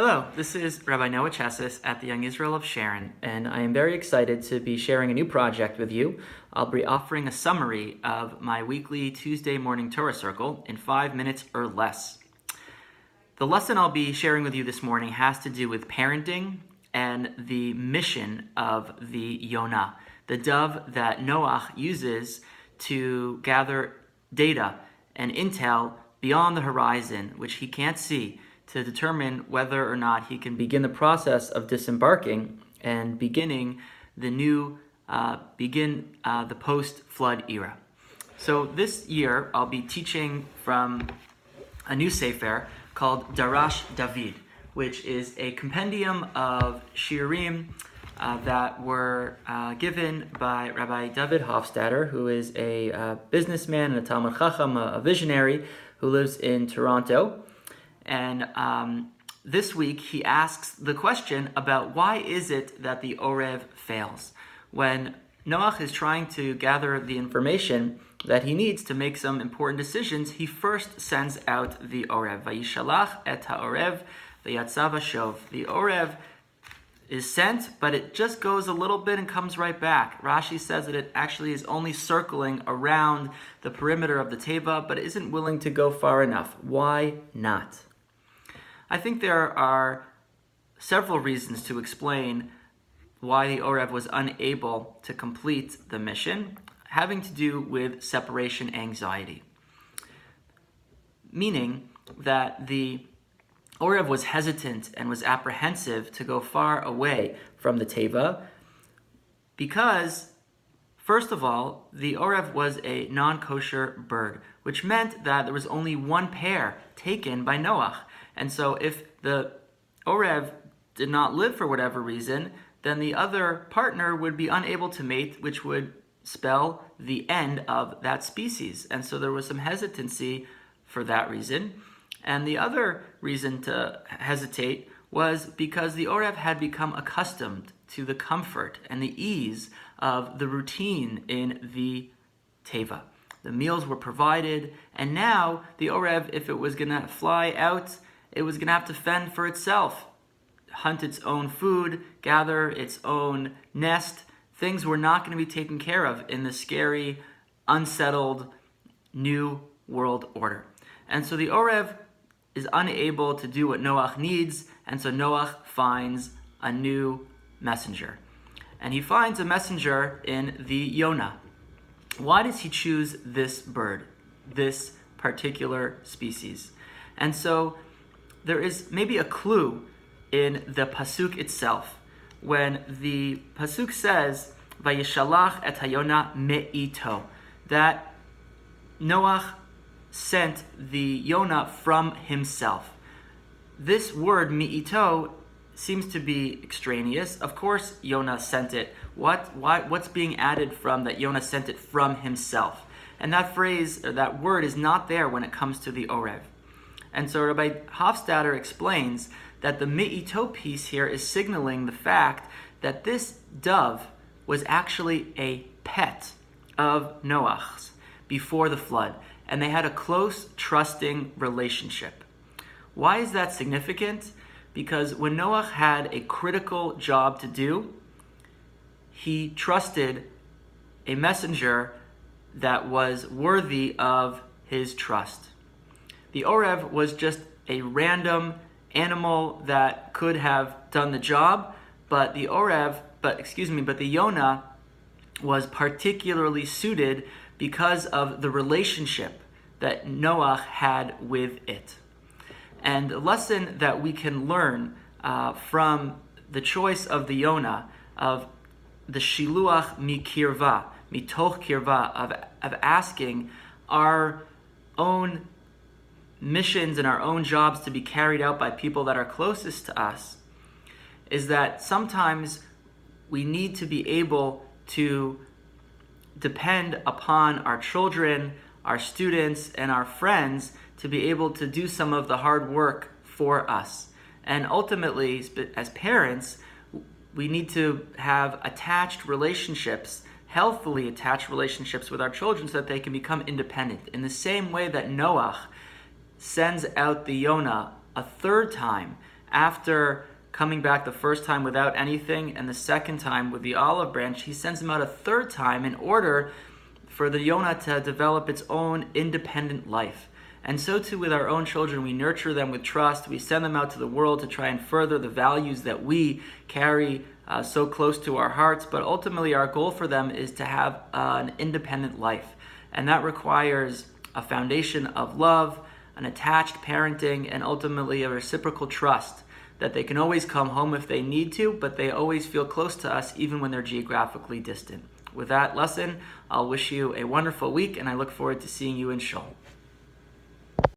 Hello, this is Rabbi Noach Cheses at the Young Israel of Sharon, and I am very excited to be sharing a new project with you. I'll be offering a summary of my weekly Tuesday morning Torah circle in 5 minutes or less. The lesson I'll be sharing with you this morning has to do with parenting and the mission of the Yonah, the dove that Noach uses to gather data and intel beyond the horizon, which he can't see, to determine whether or not he can begin the process of disembarking and beginning the post-flood era. So this year, I'll be teaching from a new sefer called Darash David, which is a compendium of shiurim that were given by Rabbi David Hofstadter, who is a businessman and a Talmud Chacham, a visionary who lives in Toronto. And this week he asks the question about why is it that the Orev fails? When Noach is trying to gather the information that he needs to make some important decisions, he first sends out the Orev. Vayishalach et ha'orev v'yatzav hashov. The Orev is sent, but it just goes a little bit and comes right back. Rashi says that it actually is only circling around the perimeter of the teva, but isn't willing to go far enough. Why not? I think there are several reasons to explain why the Orev was unable to complete the mission, having to do with separation anxiety. Meaning that the Orev was hesitant and was apprehensive to go far away from the Teva because, first of all, the Orev was a non-kosher bird, which meant that there was only one pair taken by Noach. And so if the Orev did not live for whatever reason, then the other partner would be unable to mate, which would spell the end of that species. And so there was some hesitancy for that reason. And the other reason to hesitate was because the Orev had become accustomed to the comfort and the ease of the routine in the Teva. The meals were provided, and now the Orev, if it was going to fly out, it was going to have to fend for itself, hunt its own food, gather its own nest. Things were not going to be taken care of in the scary, unsettled, new world order. And so the Orev is unable to do what Noach needs, and so Noach finds a new messenger. And he finds a messenger in the Yonah. Why does he choose this bird, this particular species? And so there is maybe a clue in the pasuk itself. When the pasuk says, Vayishalach et hayona me'ito, that Noach sent the Yonah from himself. This word me'ito seems to be extraneous. Of course, Yonah sent it. What's being added from that Yonah sent it from himself? And that phrase, or that word, is not there when it comes to the Orev. And so Rabbi Hofstadter explains that the me'ito piece here is signaling the fact that this dove was actually a pet of Noach's before the flood, and they had a close, trusting relationship. Why is that significant? Because when Noach had a critical job to do, he trusted a messenger that was worthy of his trust. The Orev was just a random animal that could have done the job, but the Yonah was particularly suited because of the relationship that Noach had with it. And the lesson that we can learn from the choice of the Yonah, of the shiluach mikirva, mitoch kirva, of asking our own missions and our own jobs to be carried out by people that are closest to us, is that sometimes we need to be able to depend upon our children, our students, and our friends to be able to do some of the hard work for us. And ultimately, as parents, we need to have attached relationships, healthily attached relationships with our children so that they can become independent. In the same way that Noach sends out the Yonah a third time after coming back the first time without anything and the second time with the olive branch, he sends him out a third time in order for the Yonah to develop its own independent life. And so too with our own children, we nurture them with trust. We send them out to the world to try and further the values that we carry so close to our hearts. But ultimately, our goal for them is to have an independent life. And that requires a foundation of love, an attached parenting, and ultimately a reciprocal trust that they can always come home if they need to, but they always feel close to us even when they're geographically distant. With that lesson, I'll wish you a wonderful week, and I look forward to seeing you in Shul.